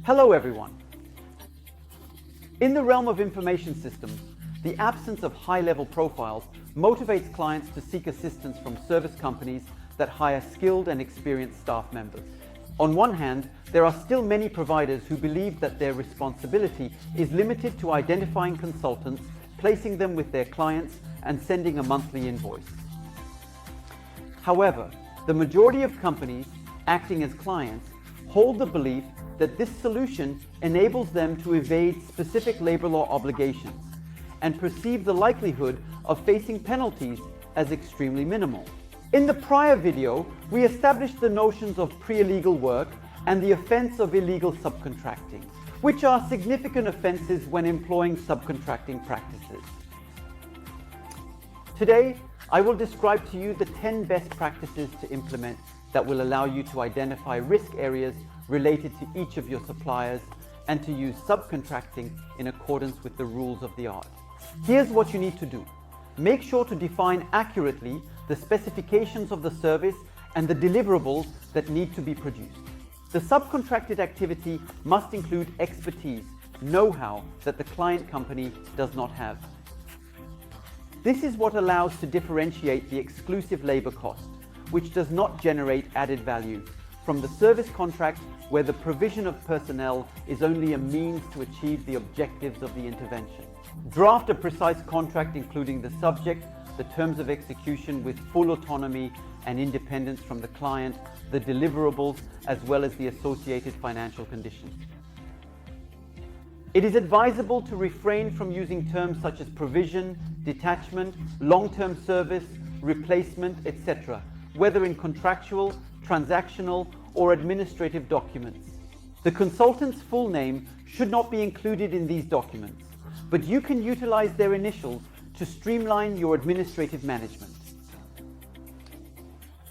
Hello everyone. In the realm of information systems, the absence of high-level profiles motivates clients to seek assistance from service companies that hire skilled and experienced staff members. On one hand, there are still many providers who believe that their responsibility is limited to identifying consultants, placing them with their clients, and sending a monthly invoice. However, the majority of companies acting as clients hold the belief that this solution enables them to evade specific labor law obligations and perceive the likelihood of facing penalties as extremely minimal. In the prior video, we established the notions of pre-illegal work and the offense of illegal subcontracting, which are significant offenses when employing subcontracting practices. Today, I will describe to you the 10 best practices to implement that will allow you to identify risk areas related to each of your suppliers and to use subcontracting in accordance with the rules of the art. Here's what you need to do. Make sure to define accurately the specifications of the service and the deliverables that need to be produced. The subcontracted activity must include expertise, know-how that the client company does not have. This is what allows to differentiate the exclusive labor cost, which does not generate added value, from the service contract where the provision of personnel is only a means to achieve the objectives of the intervention. Draft a precise contract including the subject, the terms of execution with full autonomy and independence from the client, the deliverables, as well as the associated financial conditions. It is advisable to refrain from using terms such as provision, detachment, long-term service, replacement, etc., whether in contractual, transactional, or administrative documents. The consultant's full name should not be included in these documents, but you can utilize their initials to streamline your administrative management.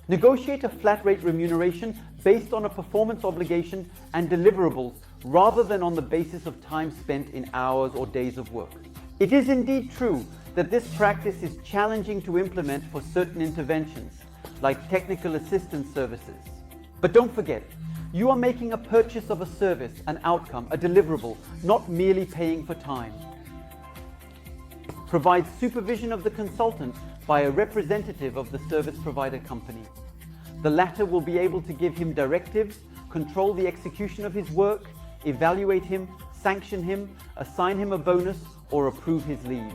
Negotiate a flat rate remuneration based on a performance obligation and deliverables rather than on the basis of time spent in hours or days of work. It is indeed true that this practice is challenging to implement for certain interventions, like technical assistance services. But don't forget, you are making a purchase of a service, an outcome, a deliverable, not merely paying for time. Provide supervision of the consultant by a representative of the service provider company. The latter will be able to give him directives, control the execution of his work, evaluate him, sanction him, assign him a bonus, or approve his leave.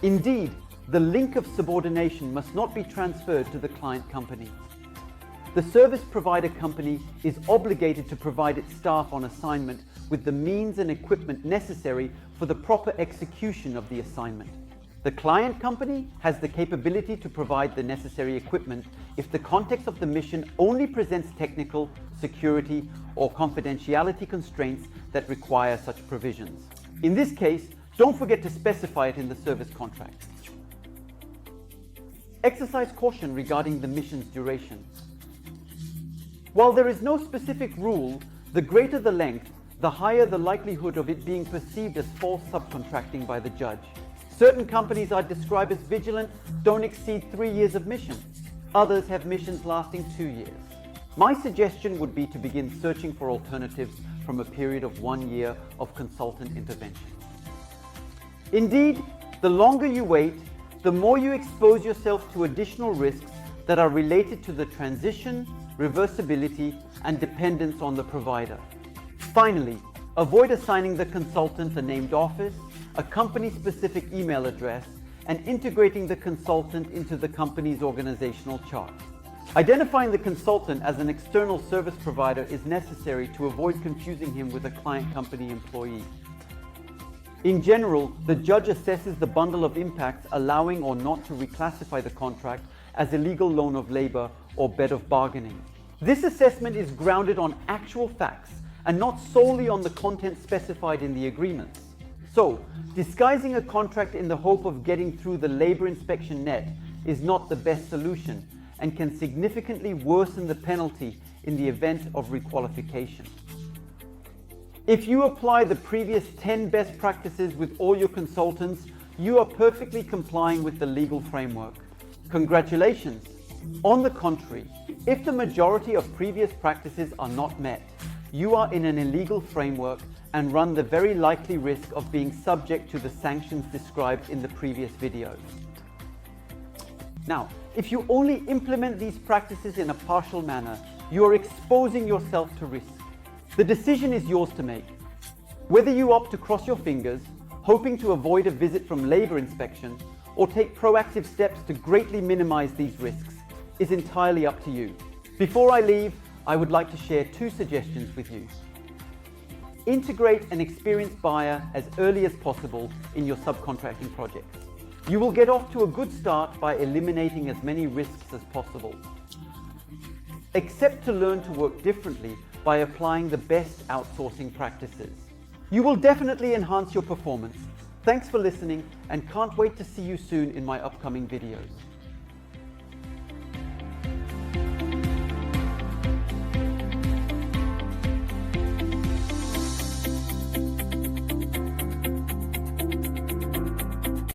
Indeed, the link of subordination must not be transferred to the client company. The service provider company is obligated to provide its staff on assignment with the means and equipment necessary for the proper execution of the assignment. The client company has the capability to provide the necessary equipment if the context of the mission only presents technical, security, or confidentiality constraints that require such provisions. In this case, don't forget to specify it in the service contract. Exercise caution regarding the mission's duration. While there is no specific rule, the greater the length, the higher the likelihood of it being perceived as false subcontracting by the judge. Certain companies I'd describe as vigilant don't exceed 3 years of mission. Others have missions lasting 2 years. My suggestion would be to begin searching for alternatives from a period of 1 year of consultant intervention. Indeed, the longer you wait, the more you expose yourself to additional risks that are related to the transition, reversibility, and dependence on the provider. Finally, avoid assigning the consultant a named office, a company-specific email address, and integrating the consultant into the company's organizational chart. Identifying the consultant as an external service provider is necessary to avoid confusing him with a client company employee. In general, the judge assesses the bundle of impacts, allowing or not to reclassify the contract as illegal loan of labor or bed of bargaining. This assessment is grounded on actual facts and not solely on the content specified in the agreements. So, disguising a contract in the hope of getting through the labor inspection net is not the best solution and can significantly worsen the penalty in the event of requalification. If you apply the previous 10 best practices with all your consultants, you are perfectly complying with the legal framework. Congratulations! On the contrary, if the majority of previous practices are not met, you are in an illegal framework and run the very likely risk of being subject to the sanctions described in the previous videos. Now, if you only implement these practices in a partial manner, you are exposing yourself to risk. The decision is yours to make. Whether you opt to cross your fingers, hoping to avoid a visit from labour inspection, or take proactive steps to greatly minimize these risks, is entirely up to you. Before I leave, I would like to share 2 suggestions with you. Integrate an experienced buyer as early as possible in your subcontracting projects. You will get off to a good start by eliminating as many risks as possible. Accept to learn to work differently by applying the best outsourcing practices. You will definitely enhance your performance. Thanks for listening and can't wait to see you soon in my upcoming videos.